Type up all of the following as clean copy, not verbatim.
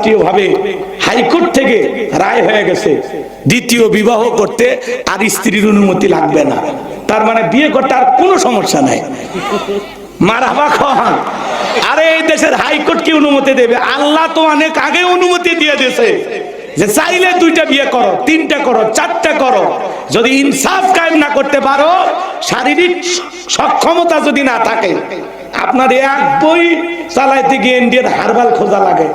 রাষ্ট্রীয়ভাবে হাইকোর্ট থেকে রায় হয়ে গেছে দ্বিতীয় বিবাহ করতে আর স্ত্রীর অনুমতি লাগবে না। তার মানে বিয়ে করতে আর কোনো সমস্যা নাই। মারহাবা খান। আরে এই দেশের হাইকোর্ট কি অনুমতি দেবে? আল্লাহ তো অনেক আগে অনুমতি দিয়ে দিয়েছে যে চাইলে 2টা বিয়ে করো, 3টা করো, 4টা করো। যদি ইনসাফ কায়েম না করতে পারো, শারীরিক সক্ষমতা যদি না থাকে, আপনার এক বই চালাইতে গিয়ে ইন্ডিয়ান হারবাল খোঁজা লাগে,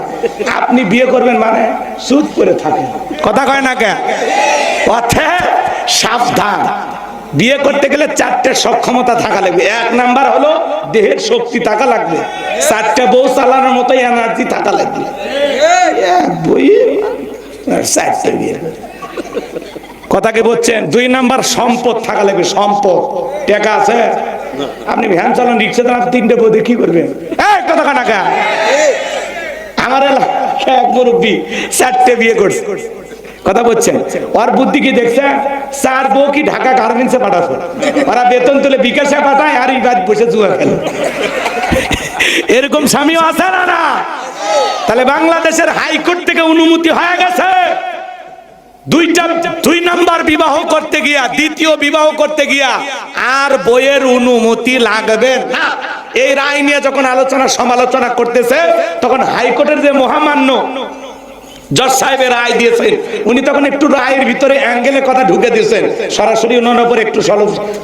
আপনি বিয়ে করবেন মানে চুপ করে থাকেন। কথা কয় না কে? পথে সাবধান। বিয়ে করতে গেলে 4টে সক্ষমতা থাকা লাগবে। 1 নাম্বার হলো দেহের শক্তি থাকা লাগবে। 4টে বউ চালানোর মতো এনার্জি থাকা লাগবে। এক বই 4টে বিয়ে। কথাকে বলছেন। 2 নাম্বার সম্পদ থাকা লাগবে। সম্পদ, টাকা আছে। আপনি ভ্যান চালান, রিক্সা চালান, 3টে বউ দিয়ে কি করবেন? কথা কয় না কে? আমার এক মুরব্বী 4টে বিয়ে করছে। কথা বলছেন। ওর বুদ্ধি কি দেখছে? 4 বউ কি ঢাকা গার্মেন্টসে পাঠাচ্ছে। ওরা বেতন তুলে বিকাশে পাঠায়, আর এই বাদ বসে জুয়া খেলে। এরকম স্বামীও আছে না? না। তাহলে বাংলাদেশের হাইকোর্ট থেকে অনুমতি হয়ে গেছে 2 নাম্বার বিবাহ করতে গিয়া, দ্বিতীয় বিবাহ করতে গিয়া আর বইয়ের অনুমতি লাগবে না। এই রায় নিয়ে যখন আলোচনা সমালোচনা করতেছে, তখন হাইকোর্টের যে মহামান্য জজ সাহেবের রায় দিয়েছেন, উনি তখন একটু রায়ের ভিতরে অ্যাঙ্গেলে কথা ঢুকে দিয়েছেন, সরাসরি ওনার উপর একটু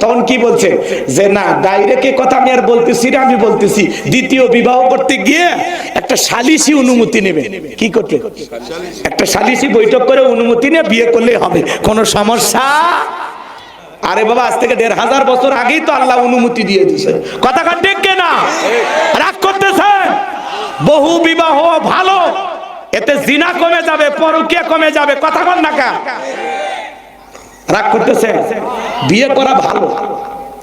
তখন কি বলছে যে না, ডাইরেক্ট কথা আমি আর বলতেছি না, আমি বলতেছি দ্বিতীয় বিবাহ করতে গিয়ে একটা সালিসি অনুমতি নেবে। কি করতে? একটা সালিসি বৈঠক করে অনুমতি নিয়ে বিয়ে করলে হবে, কোনো সমস্যা। আরে বাবা, আজ থেকে 1500 বছর আগেই তো আল্লাহ অনুমতি দিয়ে দিয়েছে। কথা কাটে না? রাগ করতেছেন? বহু বিবাহ ভালো, এতে জিনা কমে যাবে, পরকীয়া কমে যাবে। কথা বল না কা? রাগ করতেছে? বিয়ে করা ভালো,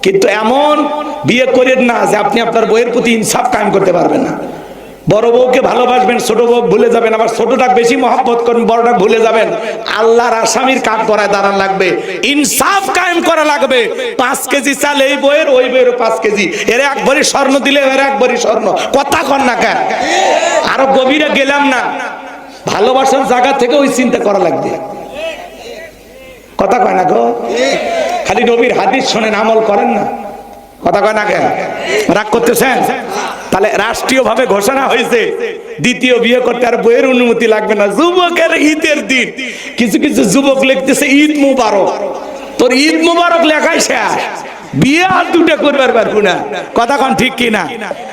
কিন্তু এমন বিয়ে করেন না যে আপনি আপনার বইয়ের প্রতি ইনসাফ কায়েম করতে পারবেন না। বড় বউকে ভালোবাসবেন, ছোট বউ ভুলে যাবেন, আবার ছোটটা বেশি মহব্বত করবেন, বড়টা ভুলে যাবেন। আল্লাহর আসামির কাঠ করায় দাঁড়ান লাগবে, ইনসাফ কায়েম করা লাগবে। 5 কেজি চাল এই বইয়ের, ওই বইয়ের 5 কেজি, এর 1 ভরি স্বর্ণ দিলে এর 1 ভরি স্বর্ণ। কথা কন না কেন? আরো গভীরে গেলাম না, ভালোবাসার জায়গা থেকে ওই চিন্তা করা লাগবে। কথা কয় না গো? খালি নবীর হাদিস শোনেন, আমল করেন না। কথা কয় না কেন? রাগ করতেছেন? তাহলে রাষ্ট্রীয় ভাবে ঘোষণা হয়েছে দ্বিতীয় বিয়ে করতে আর বইয়ের অনুমতি লাগবে না। যুবকের ঈদের দিন কিছু কিছু যুবক লিখতেছে ঈদ মুবারক। তোর ঈদ মুবারক লেখাই শেষ, বিয়ে আর 2টা করবার পারবো না। কথা কন ঠিক কিনা?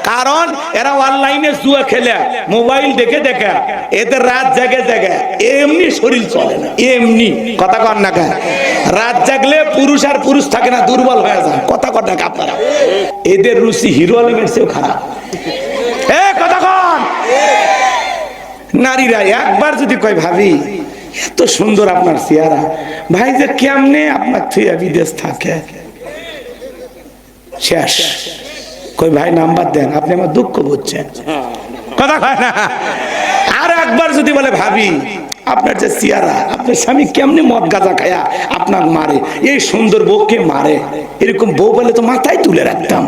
কারণ এরা অনলাইনে জুয়া খেলে, মোবাইল দেখে দেখে এদের রাত জাগে জাগে এমনি শরীর চলে না, এমনি। কথা কন না কেন? রাত জাগলে পুরুষ আর পুরুষ থাকে না, দুর্বল হয়ে যায়। কথা কন না আপনারা? এদের রুচি হিরো আলমের চেয়েও খারাপ। কথা কন? নারীরা একবার যদি কয় ভাবি এত সুন্দর আপনার চেহারা, ভাই যে কেমনে আপনার থেকে বিদেশ থাকে, শেষ। কই ভাই নাম্বার দেন, আপনি আমার দুঃখ বুঝছেন। কথা কয় না? আর একবার যদি বলে ভাবি আপনার যে চেহারা, আপনার স্বামী কেমনে মদ গাঁজা খায়া আপনার মারে, এই সুন্দর বউকে মারে, এরকম বউ বলে তো মাথায় তুলে রাখতাম।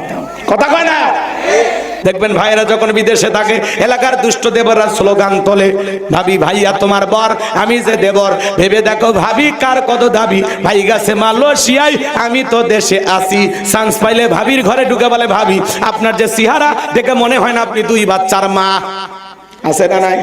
কথা কয় না? দেখবেন ভাইয়েরা যখন বিদেশে থাকে, এলাকার দুষ্ট দেবররা স্লোগান তোলে, ভাবি ভাইয়া তোমার বর, আমি যে দেবর। ভেবে দেখো ভাবি কার কত দাবি, ভাই গেছে মালয়েশিয়ায়, আমি তো দেশে আসি। চান্স পাইলে ভাবির ঘরে ঢুকে বলে ভাবি আপনার যে চেহারা দেখে মনে হয় না আপনি 2 বাচ্চার মা। আছে না নাই?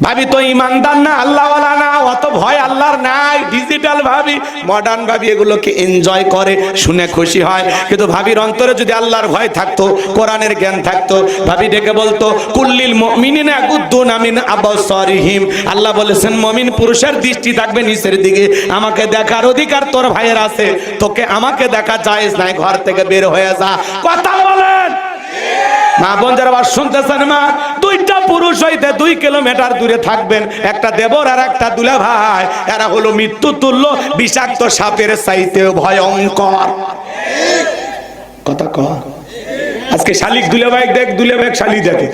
ভাবি তো ইমানদার না, আল্লাহওয়ালা না, অত ভয় আল্লাহর নাই। ডিজিটাল ভাবি, মডার্ন ভাবি এগুলোকে এনজয় করে, শুনে খুশি হয়। কিন্তু ভাবির অন্তরে যদি আল্লাহর ভয় থাকতো, কোরআনের জ্ঞান থাকতো, ভাবি ডেকে বলতো কুল্লিল মুমিনিনা ইয়াগুদ্দু মিন আবসারিহিম। আল্লাহ বলেছেন মুমিন পুরুষের দৃষ্টি থাকবে নিচের দিকে। আমাকে দেখার অধিকার তোর ভাইয়ের আছে, তোকে আমাকে দেখা জায়েজ নাই, ঘর থেকে বের হয়ে যা। কথা বলেন মা বোন যারা শুনতেছেন, মা 2টা পুরুষ হইতে 2 কিলোমিটার দূরে থাকবেন, একটা দেবর আর একটা দুলা ভাই। এরা হলো মৃত্যু তুল্য, বিষাক্ত সাপের চাইতেও ভয়ঙ্কর। কথা কয়? আজকে শালিক দুলা ভাই দেখ, দুলা ভাই শালি দেখে।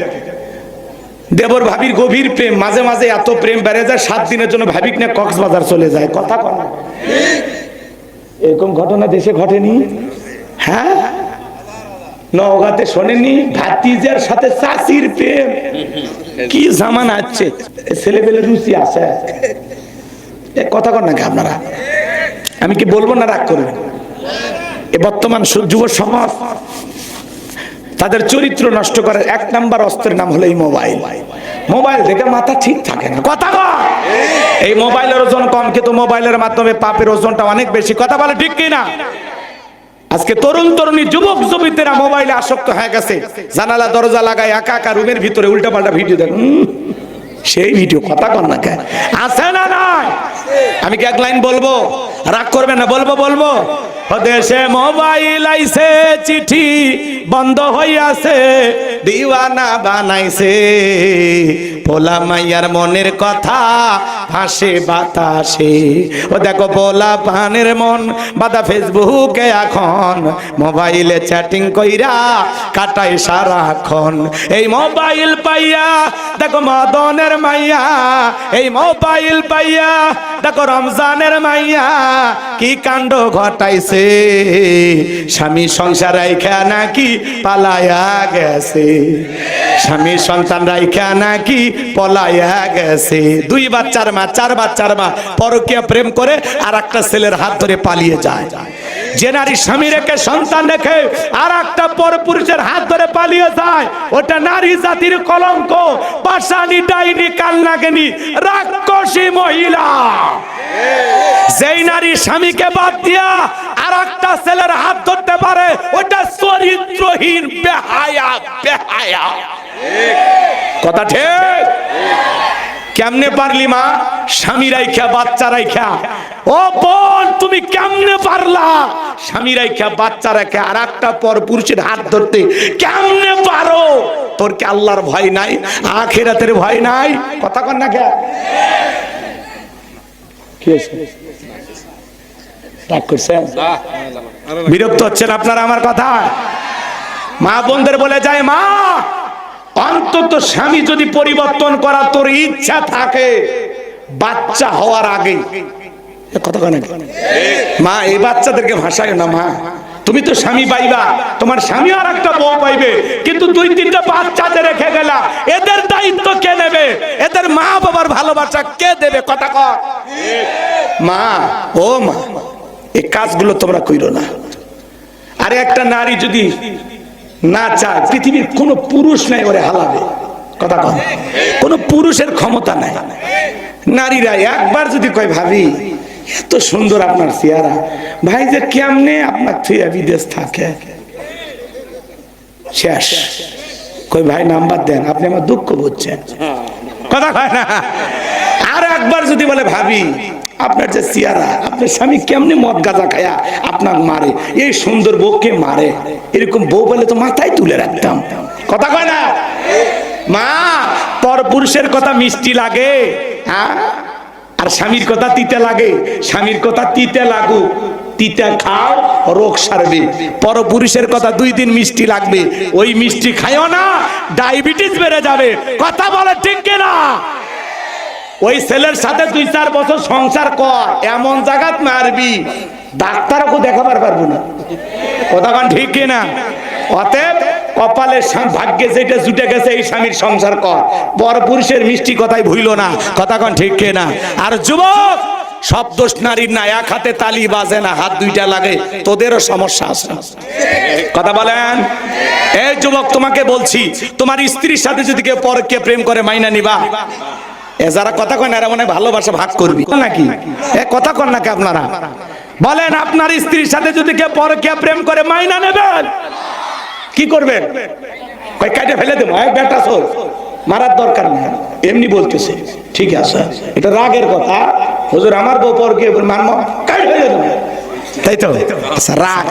দেবর ভাবির গভীর প্রেম, মাঝে মাঝে এত প্রেম বেড়ে যায় 7 দিনের জন্য ভাবিক না কক্সবাজার চলে যায়। কথা কয়? এরকম ঘটনা দেশে ঘটেনি? হ্যাঁ, নওগাঁতে শোনেনি ভাতিজার সাথে চাচির প্রেম, কি জামানা আছে, ছেলেবেলে রুচি আছে, কথা কর নাকি আপনারা? আমি কি বলবো না রাগ করবেন? এ বর্তমান যুব সমাজ তাদের চরিত্র নষ্ট করার এক নাম্বার অস্ত্রের নাম হলো এই মোবাইল। মোবাইল দেখে মাথা ঠিক থাকে না, কথা বল। এই মোবাইলের ওজন কম, কিন্তু মোবাইলের মাধ্যমে পাপের ওজনটা অনেক বেশি, কথা বলে ঠিক কিনা? আজকে তরুণ তরুণী যুবক যুবতীরা মোবাইলে আসক্ত হয়ে গেছে, জানালা দরজা লাগায় একা একা রুমের ভিতরে উল্টা পাল্টা ভিডিও দেখুন, সেই ভিডিও, কথা কর না কে আছে না নাই? আমি কি এক লাইন বলবো, রাগ করবে না? বলবো। দেশে মোবাইল আইছে, চিঠি বন্ধ হইয়াছে, দিওয়ানা বানাইছে, পোলা মাইয়ার মনের কথা ভাসে বাতাসে। ও দেখো পোলা পানের মন বাদা ফেসবুকে এখন, মোবাইলে চ্যাটিং কইরা কাটাই সারাক্ষণ। এই মোবাইল পাইয়া দেখো মদনের মাইয়া, এই মোবাইল পাইয়া দেখো রমজানের মাইয়া কি কাণ্ড ঘটাইছে। স্বামী সংসার রাইখা নাকি পালায়া গেছে, স্বামী সন্তান রাইখা নাকি পলায়া গেছে। 2 বাচ্চার মা, 4 বাচ্চার মা পরকীয়া প্রেম করে আর একটা ছেলের হাত ধরে পালিয়ে যায়। যে নারী স্বামী রেখে সন্তান রেখে আর একটা পরপুরুষের হাত ধরে পালিয়ে যায়, ওটা নারী জাতির কলঙ্ক, পাষাণী, ডাইনি, কালনাগিনী, রাক্ষসী মহিলা। যেই নারী স্বামীকে বাদ দিয়া আর একটা ছেলের হাত ধরতে পারে, ওটা চরিত্রহীন, বেহায়া। কথা ঠিক? কেমনে পারলি মা স্বামী রাইখা বাচ্চা রাইখা? ও বোন, তুমি কেমনে পারলা স্বামী রাইখা বাচ্চা রাইখা আর একটা পরপুরুষের হাত ধরতে? কেমনে পারো? তোর কি আল্লাহর ভয় নাই, আখিরাতের ভয় নাই? কথা কর না কে? রাগ করছেন? বিরক্ত হচ্ছেন আপনারা আমার কথা? মা বোনদের বলে যায়, মা অন্তত স্বামী যদি পরিবর্তন করা তোর ইচ্ছা থাকে বাচ্চা হওয়ার আগে, কথা কয় না মা? এই বাচ্চাদেরকে ভাষায় না মা, তুমি তো স্বামী পাইবা, তোমার স্বামী আর একটা বউ পাইবে, কিন্তু 2-3টা বাচ্চাদের রেখে গেলা, এদের দায়িত্ব কে নেবে? এদের মা বাবার ভালোবাসা কে দেবে? কথা কর মা। ও মা, এই কাজগুলো তোমরা কইরো না। আরে একটা নারী যদি না চায়, পৃথিবীর কোন পুরুষ নাই ওরে হালাবে, কথা কর। কোন পুরুষের ক্ষমতা নাই। নারীরা একবার যদি কয় ভাবি এত সুন্দর আপনার চেহারা, ভাই যে কেমনে আপনার থুয়া বিদেশ থাকে, শেষ। কই ভাই নাম্বার দেন, আপনি আমার দুঃখ বুঝছেন, কথা কয় না। আর একবার যদি বলে ভাবি আপনার যে চেহারা, আপনার স্বামী কেমনে মদ গাঁজা খায়া আপনার মারে, এই সুন্দর বউকে মারে, এরকম বউ বলে তো মাথায় তুলে রাখতাম, কথা কয় না মা? পরপুরুষের কথা মিষ্টি লাগে, হ্যাঁ, আর স্বামীর কথা তিতে লাগে। স্বামীর কথা তিতে লাগুক, তিতে খাও, রোগ সারবে। পরপুরুষের কথা 2 দিন মিষ্টি লাগবে, ওই মিষ্টি খাইও না, ডায়াবেটিস বেড়ে যাবে, কথা বলে ঠিক কিনা? ওই ছেলের সাথে 2-4 বছর সংসার কর, এমন জায়গাত মারবি ডাক্তারকে দেখাবার পারবো না, কথা কন ঠিক কিনা? অতএব কপালের ভাগ্যে যেটা জুটে গেছে এই স্বামীর সংসার কর, পরপুরুষের মিষ্টি কথাই ভুইল না, কথা কন ঠিক কিনা? আর যুবক, সব দোষ নারীর না, এক হাতে তালি বাজে না, হাত 2টা লাগে, তোদেরও সমস্যা আছে, কথা বলেন। এই যুবক, তোমাকে বলছি, তোমার স্ত্রীর সাথে যদি কেউ পরকীয়া প্রেম করে মাইনা নিবা? যারা কথা কয় না এরা মনে ভালোবাসা ভাগ করবি নাকি? কথা কন নাকি আপনারা? বলেন, আপনার স্ত্রীর সাথে যদি কেউ পরকীয়া প্রেম করে মাইনা নেবেন? কি করবেন? কই কাটে ফেলে দেবো, বেটা চোর, মারার দরকার নেই, এমনি বলতেছে, ঠিক আছে, এটা রাগের কথা, হুজুর আমার বউ পরকীয়া মানব, কাটে ফেলে দেবো, তাই তো? রাগ,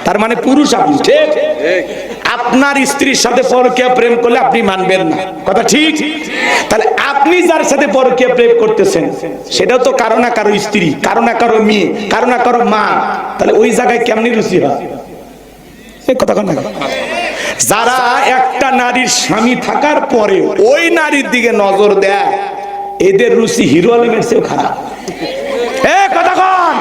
তার মানে পুরুষ আপনি, ঠিক? আপনার স্ত্রীর সাথে পরকীয়া প্রেম করলে আপনি মানবেন না, কথা ঠিক? তাহলে আপনি যার সাথে পরকীয়া প্রেম করতেছেন সেটাও তো কারো না কারো স্ত্রী, কারো না কারো মেয়ে, কারো না কারো মা, তাহলে ওই জায়গায় কেমনি রুচি হয়? কথা কন না। যারা একটা নারীর স্বামী থাকার পরে ওই নারীর দিকে নজর দেয়, এদের রুচি হিরো আলমের চেয়েও খারাপ, কথা কন।